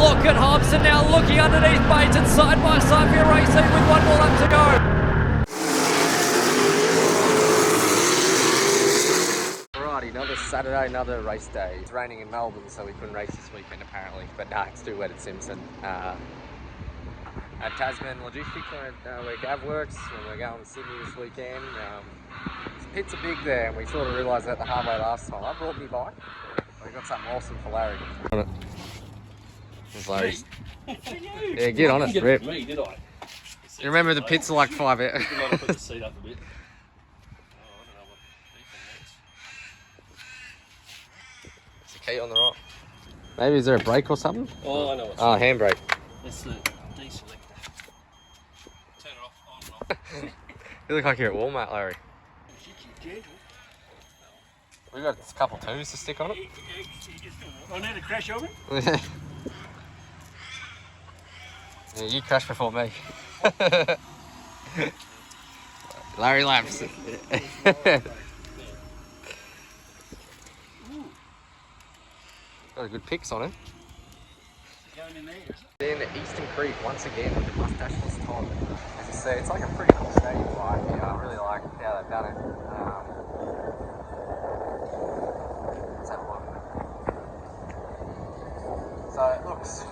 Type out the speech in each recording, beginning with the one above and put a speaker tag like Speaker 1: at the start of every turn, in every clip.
Speaker 1: look at Hobson now looking underneath Bates and side by side for racing with one more lap to go.
Speaker 2: Alrighty, another Saturday, another race day. It's raining in Melbourne, so we couldn't race this weekend apparently, but nah, it's too wet at Simpson. At Tasman Logistics, where Gav works, and we're going to Sydney this weekend. The pits are big there, and we sort of realised that the hard way last time. I brought me bike. We got something awesome for Larry. There's Larry. Yeah, get on it, Rip.
Speaker 3: Me, did I?
Speaker 2: You remember the pits are like 5 out.
Speaker 3: I might have put the seat up a bit.
Speaker 2: There's a key on the right. Maybe is there a brake or something?
Speaker 3: Oh, I know what's
Speaker 2: handbrake.
Speaker 3: That's the deselector. Turn it off, on and off.
Speaker 2: You look like you're at Walmart, Larry. We got a couple twos to stick on it.
Speaker 3: I need a crash oven.
Speaker 2: Yeah, you crashed before me. Larry laps. Got a good picks on it.
Speaker 3: Going in there, is
Speaker 2: it? In the Eastern Creek once again with the mustacheless Todd. As you see, it's like a pretty cool stadium bike. Yeah, I really like how they've done it. Let's have a look. So it looks,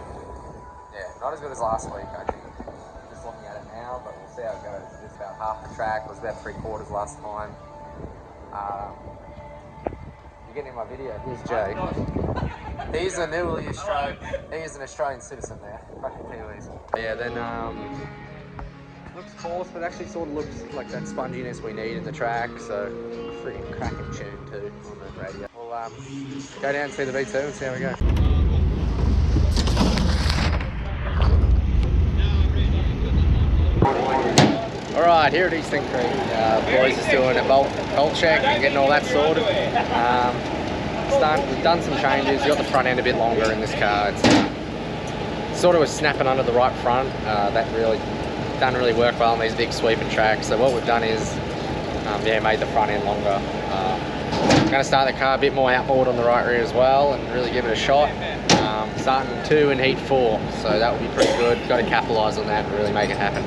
Speaker 2: not as good as last week, I think. Just looking at it now, but we'll see how it goes. It's about half the track. It was about 3/4 last time. You're getting in my video. Here's Jay. He's a newly Australian. He's an Australian citizen there. Fucking Kiwis. Yeah, then looks coarse, but actually sort of looks like that sponginess we need in the track. So freaking cracking tune too on the radio. We'll go down and see the V2 and see how we go. Alright, here at Eastern Creek, boys is doing a bolt check and getting all that sorted. We've done some changes. Got the front end a bit longer in this car. It's sort of was snapping under the right front. That really doesn't really work well on these big sweeping tracks. So what we've done is, made the front end longer. Going to start the car a bit more outboard on the right rear as well and really give it a shot. Starting 2 in heat 4, so that will be pretty good. Got to capitalise on that and really make it happen.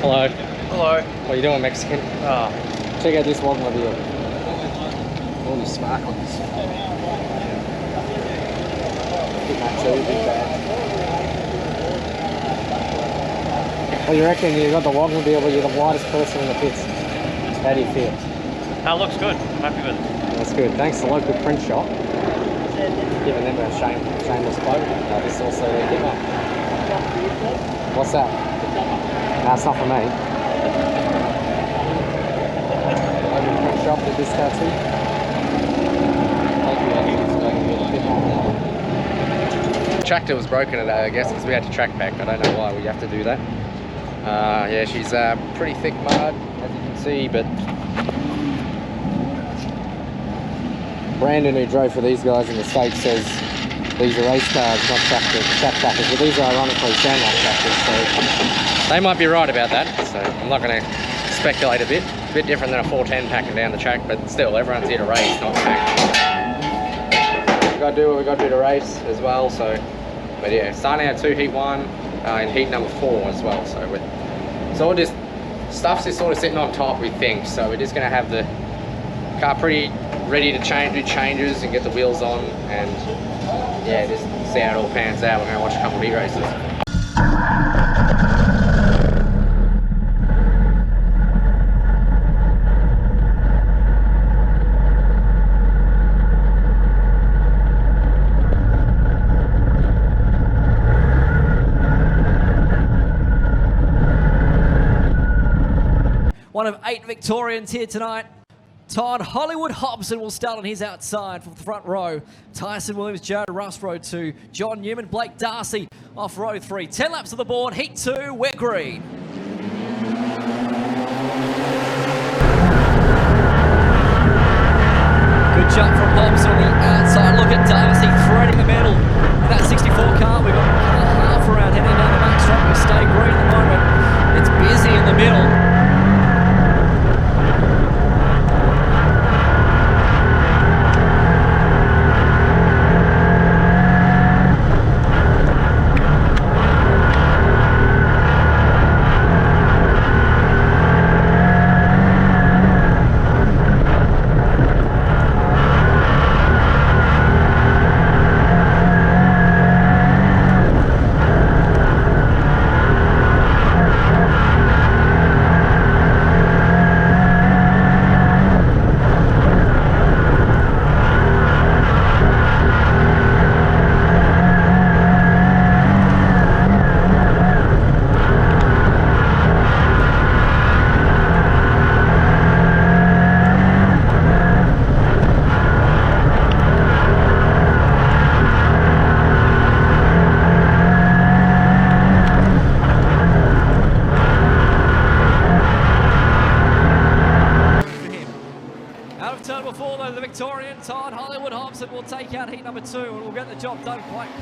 Speaker 2: Hello. Hello. What are you doing, Mexican? Oh, check out this one over here. All these sparklers. Well, you reckon you got the Wogmobile, but you're the whitest person in the pits. How do you feel?
Speaker 3: That looks good. I'm happy with it.
Speaker 2: That's good. Thanks to the local print shop. Giving them a shameless plug. This is also their giver. What's that? No, it's not for me. Local print shop did this tattoo. Tractor was broken today, I guess, because we had to track back. I don't know why we have to do that. Yeah, she's pretty thick mud, as you can see, but Brandon, who drove for these guys in the States, says these are race cars, not track tractors, but these are ironically sandlot tractors, so they might be right about that. So I'm not going to speculate a bit different than a 410 packing down the track, but still, everyone's here to race, not pack. We've got to do what we've got to do to race as well, so, but yeah, starting out 2 heat 1, and heat number 4 as well, so all this stuff's just sort of sitting on top, we think, so we're just going to have the car pretty ready to do changes and get the wheels on, and yeah, just see how it all pans out. We're going to watch a couple of heat races.
Speaker 1: One of 8 Victorians here tonight. Todd Hollywood Hobson will start on his outside for the front row. Tyson Williams, Jared Russ, row 2. John Newman, Blake Darcy off row 3. 10 laps of the board, heat 2, we're green. Good jump from Hobson on the outside. Look at Darcy threading the middle. In that 64 car, we've got half around heading down the back straight. We stay green at the moment. It's busy in the middle.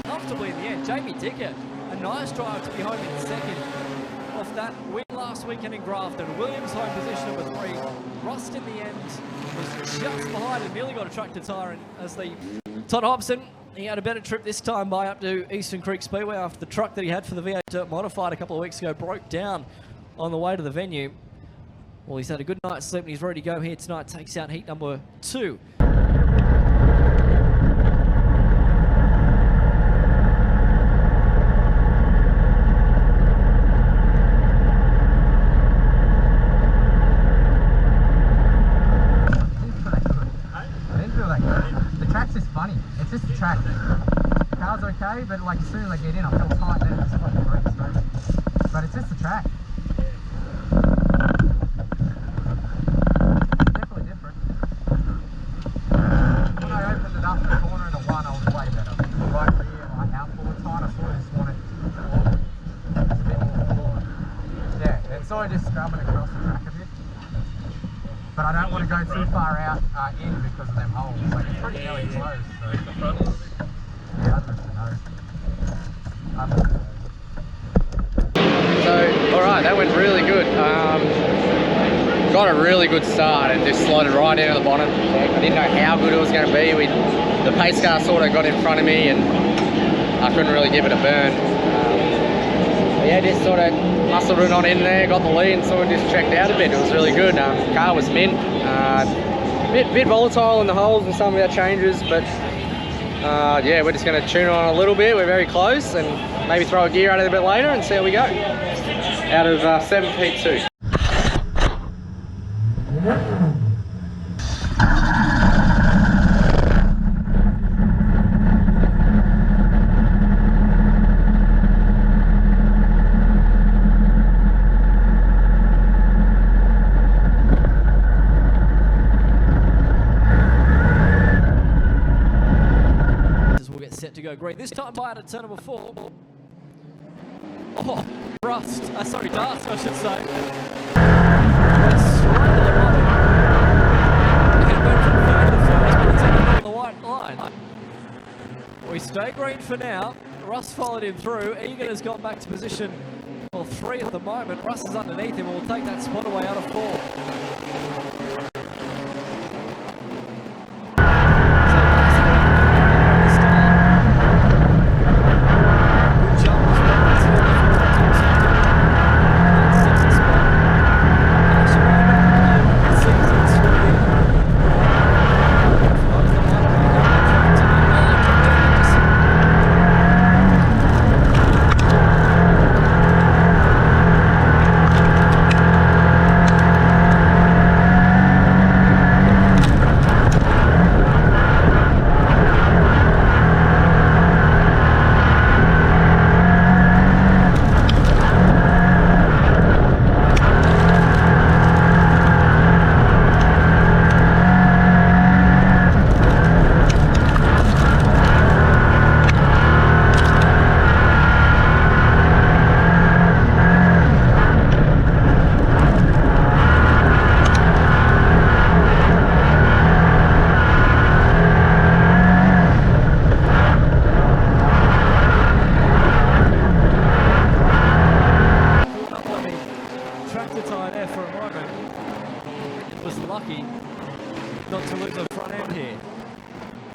Speaker 1: comfortably in the end. Jamie Dicker, a nice drive to be home in second off that win last weekend in Grafton. Williams home position number 3. Rust in the end was just behind and nearly got a tractor tyre in as the Todd Hobson. He had a better trip this time by up to Eastern Creek Speedway after the truck that he had for the V8 Dirt Modified a couple of weeks ago broke down on the way to the venue. Well, he's had a good night's sleep and he's ready to go here tonight. Takes out heat number 2.
Speaker 2: It's just a track. The car's okay, but like as soon as I get in, I feel tight. Then it's fucking breaks. But it's just a track. Definitely different. When I opened it up in the corner in the 1, I was way better. Right here, like out forward tight, I sort of just want it forward. Just a bit more forward. Yeah, it's sort of just scrubbing across the track a bit. But I don't want to go too far out in because of them holes. Like it's pretty nearly closed. So. The front a little bit? Yeah, under the nose. Under the nose. So, alright, that went really good. Got a really good start and just slotted right into the bottom. I didn't know how good it was going to be. The pace car sort of got in front of me and I couldn't really give it a burn. Yeah, just sort of muscled it on in there, got the lead and sort of just checked out a bit. It was really good. Car was mint. Bit volatile in the holes and some of our changes, but yeah, we're just going to tune on a little bit. We're very close and maybe throw a gear at it a bit later and see how we go. Out of 7P2.
Speaker 1: To go green. This time by out at turn number 4. Oh, Rust. Sorry, Dart, I should say. Straight to the bottom. And went from 3rd to 1st, but it's on the white line. We stay green for now. Rust followed him through. Egan has gone back to position 3 at the moment. Rust is underneath him. We'll take that spot away out of 4.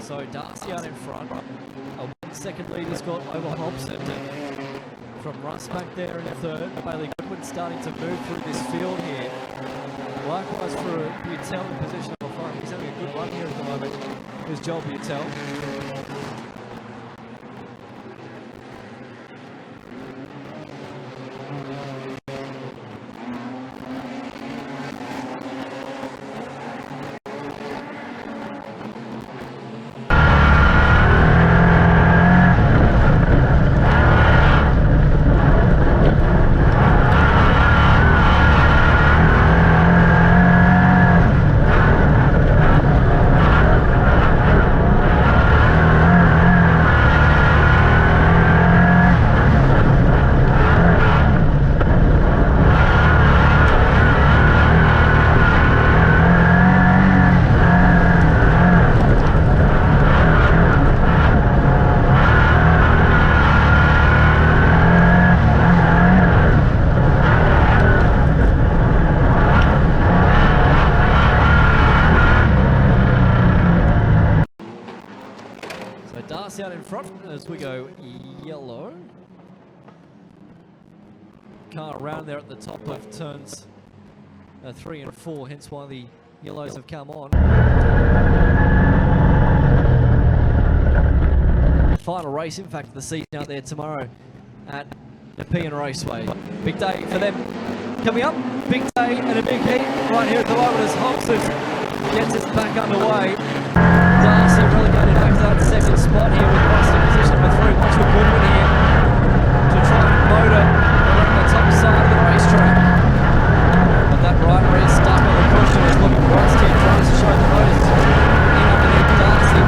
Speaker 1: So Darcy out in front. A 1 second lead he's got over Hobson. From Russ back there in 3rd. Bailey Goodwin starting to move through this field here. Likewise for Butel in position number 5. He's having a good run here at the moment. Here's Joel Butel. as we go yellow. Car around there at the top of turns 3 and 4, hence why the yellows have come on. Final race, in fact, of the season out there tomorrow at the Nepean Raceway. Big day for them coming up. Big day and a big heat right here at the moment as Hobson gets us back underway. Darcy relegated back to that second spot here with Rust in position number 3. Watch for Goodwin here to try and motor around the top side of the racetrack. But that right rear stuck on the cushion is looking rusty and tries to show the motors in underneath Darcy.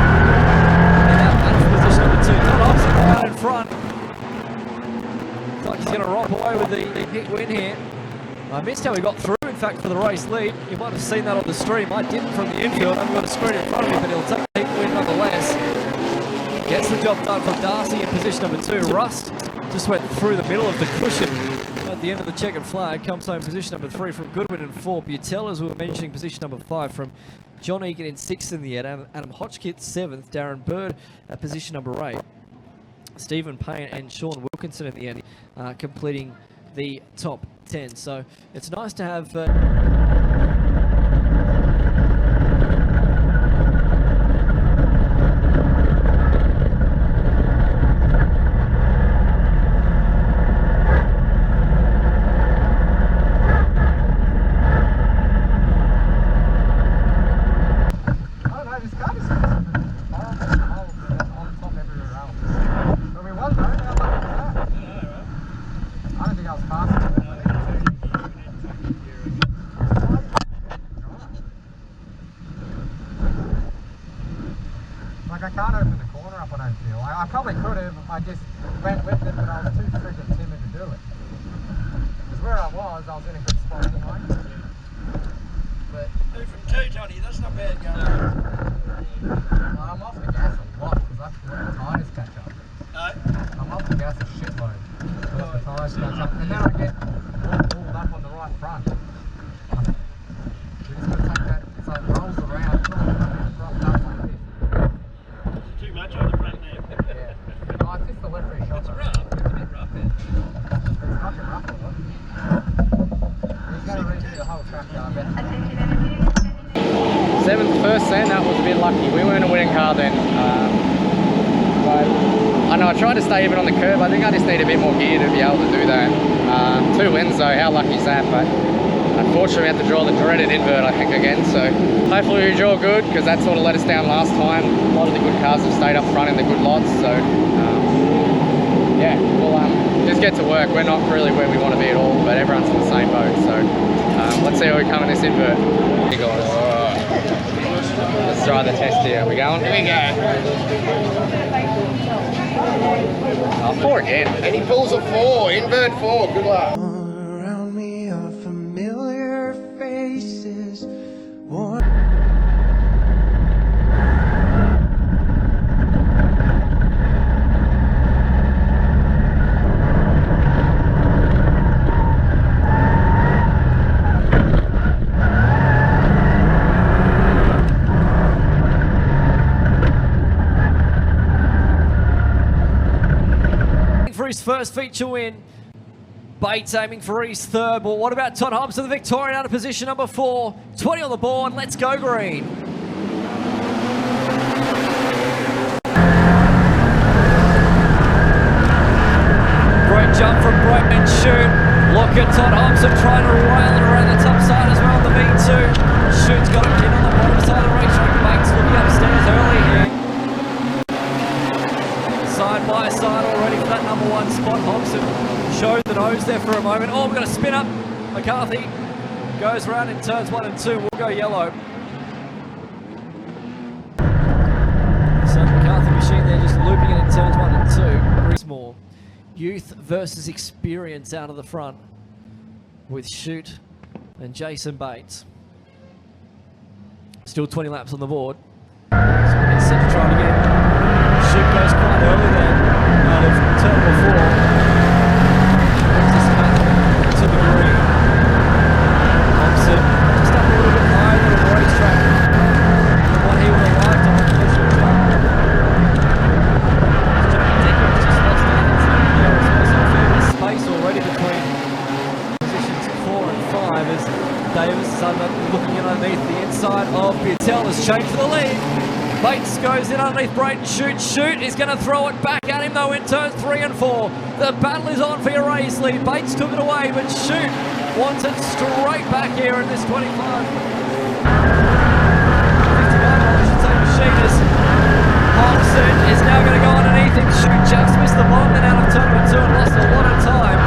Speaker 1: And that match position number 2. Todd Hobson out in front. Looks like he's going to romp away with the hit win here. I missed how he got through, in fact, for the race lead. You might have seen that on the stream. I didn't from the infield. I've got a screen in front of me, but he'll take the hit win nonetheless. Gets the job done from Darcy in position number 2. Rust just went through the middle of the cushion at the end of the checkered flag. Comes home position number 3 from Goodwin in 4. Butel, as we were mentioning, position number 5 from John Egan in 6th in the end. Adam Hotchkiss 7th. Darren Bird at position number 8. Stephen Payne and Sean Wilkinson in the end, completing the top 10. So it's nice to have
Speaker 2: I can't open the corner up, I don't feel. I probably could have, I just went with it, but I was too freaking timid to do it. Because where I was in a good spot anyway. But
Speaker 3: 2 from 2, Johnny, that's not bad going.
Speaker 2: I'm off the gas a lot, because I have to let the tyres catch up.
Speaker 3: No?
Speaker 2: I'm off the gas a shitload, to let the tyres catch up. And then I get all up on the right front. You just got to take that, so it rolls around, it's not propped up like this.
Speaker 3: Too much on the front there.
Speaker 2: Yeah. Oh, it's just the left rear shock.
Speaker 3: It's rough. It's a bit rough there.
Speaker 2: It's fucking rough, isn't it? He's going to redo the whole track now, I bet. 7th first then, that was a bit lucky. We weren't a winning car then. But I know I tried to stay even on the curb. I think I just need a bit more gear to be able to do that. 2 wins though, how lucky is that? But unfortunately we have to draw the dreaded invert, I think, again. So hopefully we draw good, because that sort of let us down last time. A lot of the good cars have stayed up front in the good lots. So yeah, we'll just get to work. We're not really where we want to be at all, but everyone's in the same boat. So let's see how we come in this invert. Hey guys, let's try the test here. Are we going? Here we go. 4 again.
Speaker 4: And he pulls a 4, invert 4, good luck.
Speaker 5: Around me are familiar faces.
Speaker 1: for his first feature win. Bates aiming for his third. But what about Todd Hobson, the Victorian, out of position number 4. 20 on the board. Let's go green. Great jump from Brayden Shoot. Look at Todd Hobson trying to rail it around the top side as well. The V2. Shoot's got him in on the bottom side of the racetrack. Bates looking upstairs early here. Side by side already for that number 1 spot. Hobson showed the nose there for a moment. Oh, we've got a spin up. McCarthy goes around in turns 1 and 2. We'll go yellow. So McCarthy machine there just looping it in turns 1 and 2. More youth versus experience out of the front with Shoot and Jason Bates. Still 20 laps on the board. So it's set to try it again. Shoot goes quite early there out of turn 4. Brings us back to the green. Hobson just up a little bit higher than the racetrack than what he would have liked on the track. outside of Bietel has changed for the lead. Bates goes in underneath Brayton. Shoot. He's going to throw it back at him though in turns 3 and 4. The battle is on for your race lead. Bates took it away, but Shoot wants it straight back here in this 25. 59, I should say, Machinist. Hobson is now going to go underneath him. Shoot just missed the bomb, then out of turn number 2 and lost a lot of time.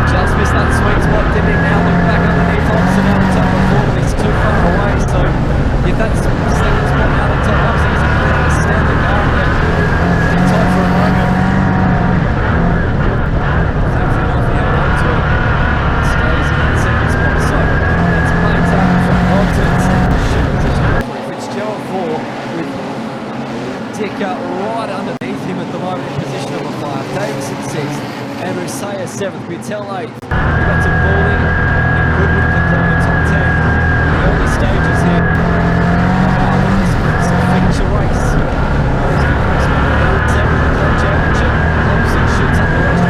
Speaker 1: Just missed that sweet spot, didn't he? Now look back underneath Hobson out of turn number 4, but he's too far away, so if that's the second spot out of turn Hobson, he's going to stand the car and get tight for a moment. Thankfully enough, he held on to it. Stays in that second spot, so that's Bates out from Hobson, second shoot position for Fitzgerald 4, with Dicker right underneath him at the moment in position number 5. Davison 6th, Andrew Sayer 7th, Bietel 8th. We've got some balling and Goodwin concluding the top 10 in the early stages here. So finish a race. Championship. Thompson shoots up the race.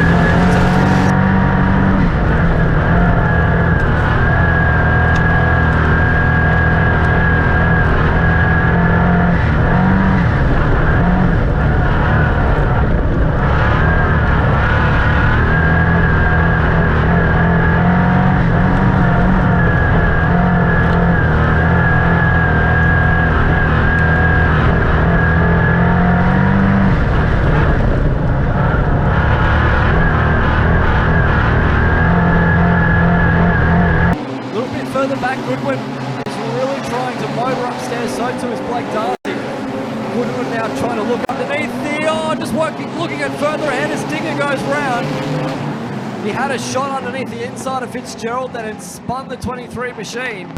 Speaker 1: Goodwin is really trying to motor upstairs, so too is Blake Darcy. Goodwin now trying to look underneath just looking at further ahead as Dinger goes round. He had a shot underneath the inside of Fitzgerald, then it spun the 23 machine.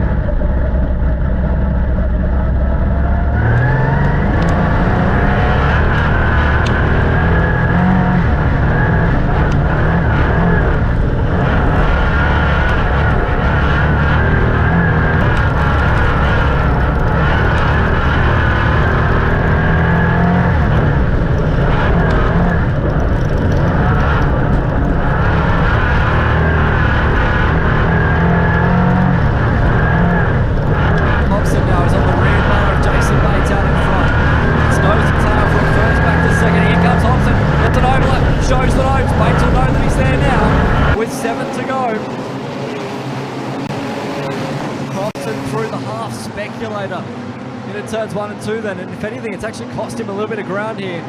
Speaker 1: Into turns 1 and 2 then, and if anything it's actually cost him a little bit of ground here,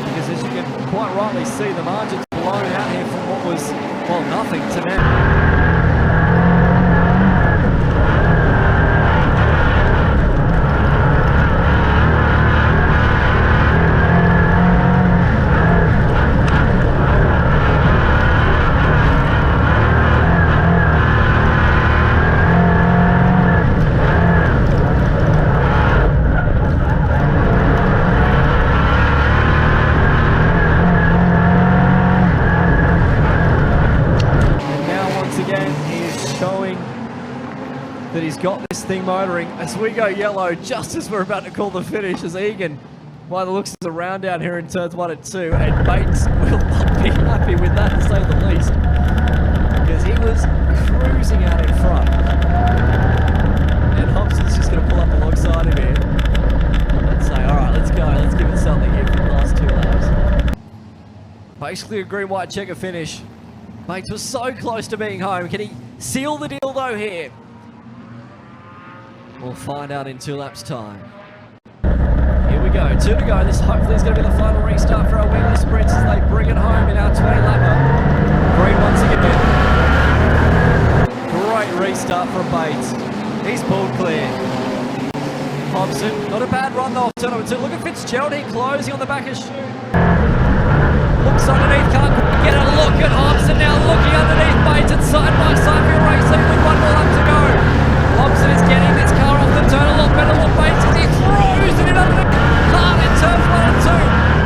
Speaker 1: because as you can quite rightly see, the margins blown out here from what was, well, nothing to now. That he's got this thing motoring as we go yellow just as we're about to call the finish, as Egan, by the looks, is around down here in turns 1 and 2, and Bates will not be happy with that, to say the least, because he was cruising out in front, and Hobson's just going to pull up alongside him here and say, alright, let's go, let's give it something here for the last 2 laps. Basically a green-white checker finish. Bates was so close to being home. Can he seal the deal though here? We'll find out in 2 laps time. Here we go, 2 to go. This hopefully is going to be the final restart for our wingless sprints as they bring it home in our 20-lapper. Green once again. Great restart from Bates. He's pulled clear. Hobson, not a bad run though off turn number 2. Look at Fitzgerald here closing on the back of Shoot. Looks underneath, can't get a look at Hobson now looking underneath Bates and side by side for your race lead with 1 more lap to go. Hobson is getting this car off the turn a lot better than Bates as he throws it in underneath. Hard in turns 1 and 2.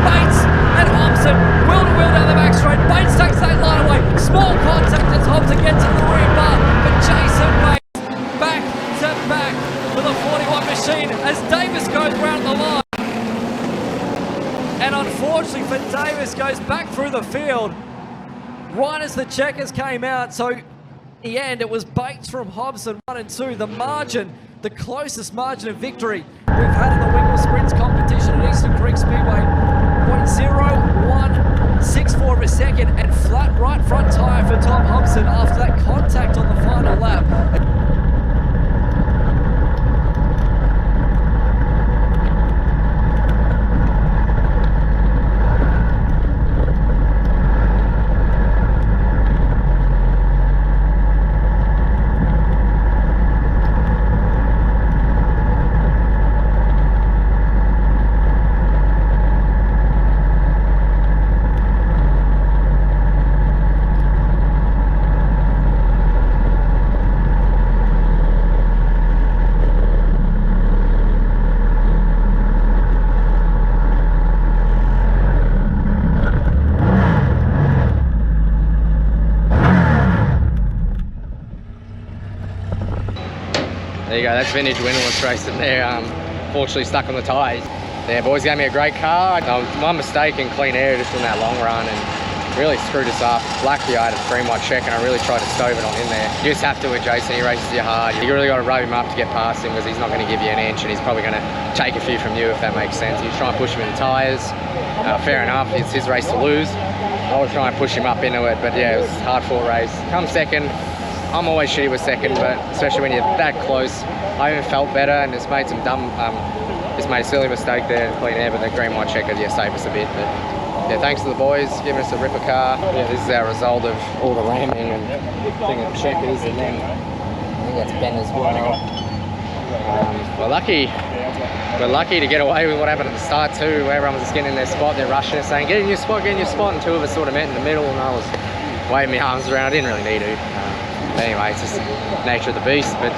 Speaker 1: Bates and Hobson wheel to wheel down the back straight. Bates takes that line away. Small contact as Hobson gets in the rear bar. But Jason Bates back to back with a 41 machine as Davis goes round the line. And unfortunately for Davis, goes back through the field right as the checkers came out. So In the end, it was Bates from Hobson, 1 and 2. The margin, the closest margin of victory we've had in the Wingle Sprints competition at Eastern Creek Speedway. 0.0164 of a second, and flat right front tyre for Tom Hobson after that contact on the final lap.
Speaker 2: There you go, that's vintage windlass racing there. Fortunately stuck on the tyres. Yeah, boys gave me a great car. My mistake in clean air just on that long run and really screwed us up. Luckily I had a 3-mile check and I really tried to stove it on in there. You just have to with Jason, he races you hard. You really got to rub him up to get past him because he's not going to give you an inch and he's probably going to take a few from you if that makes sense. You try and push him in the tyres. Fair enough, it's his race to lose. I was trying to push him up into it, but yeah, it was a hard-fought race. Come second. I'm always shitty with second, but especially when you're that close, I even felt better and just made some just made a silly mistake there in clean air, but the green white checker, yeah, saved us a bit. But yeah, thanks to the boys, giving us a ripper car. Yeah, this is our result of all the ramming and thing of checkers, and then I think that's Ben as well. We're lucky to get away with what happened at the start too, where everyone was just getting in their spot, they're rushing us saying, get in your spot, and 2 of us sort of met in the middle, and I was waving my arms around. I didn't really need to. But anyway, it's just the nature of the beast, but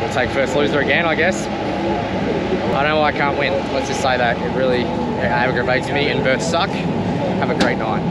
Speaker 2: we'll take first loser again, I guess. I don't know why I can't win. Let's just say that. It really aggravates me. Inverts suck. Have a great night.